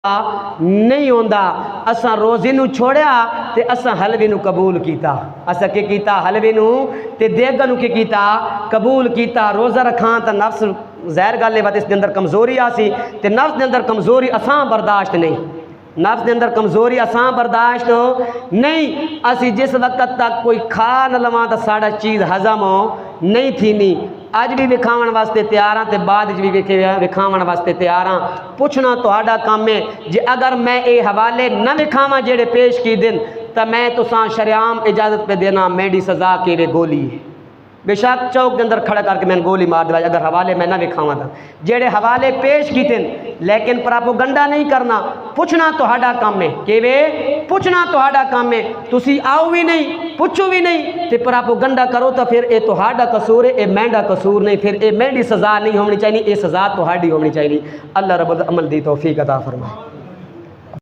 नहीं होंदा। असा रोज़ी नू छोड़िया ते असा हलवे नू कबूल किया। असा के किया? हलवे नू ते देग नू के किया? कबूल किया। रोज़ा रखां तो नफ्स ज़ाहिर गल है इसके अंदर कमज़ोरी आसी ते नफ्स के अंदर कमज़ोरी असां बर्दाश्त नहीं, नफ्स के अंदर कमज़ोरी असां बर्दाश्त नहीं। असी जिस वक्त तक कोई खा न लवां तो साड़ा चीज़ हज़म नहीं थीनी। अज भी विखावन वास्ते तैयार हाँ, तो बाद भी विखावन वास्ते तैयार हाँ। पुछना तुहाडा काम है। जे अगर मैं ये हवाले न विखावा जेड़े पेश की दिन तो मैं तुसां शरियाम इजाज़त पे देना मेरी सज़ा के वे गोली है। बेशक चौक के अंदर खड़ा करके मैंने गोली मार दिलाई अगर हवाले मैं ना विखावा था। जेड़े हवाले पेश किए लेकिन प्रोपेगेंडा नहीं करना। पुछना तुहाडा काम है कि वे पुछना तुहाडा काम है। तुसी आओ भी नहीं, पुछो भी नहीं, तो प्रोपेगेंडा करो तो फिर ये तुहाडा कसूर है, ये मैंडा कसूर नहीं। फिर ये मैंडी सज़ा नहीं होनी चाहिए, ये सज़ा तुहाडी होनी चाहिए। अल्लाह रब्बुल अमल दी तौफीक अता फरमाए।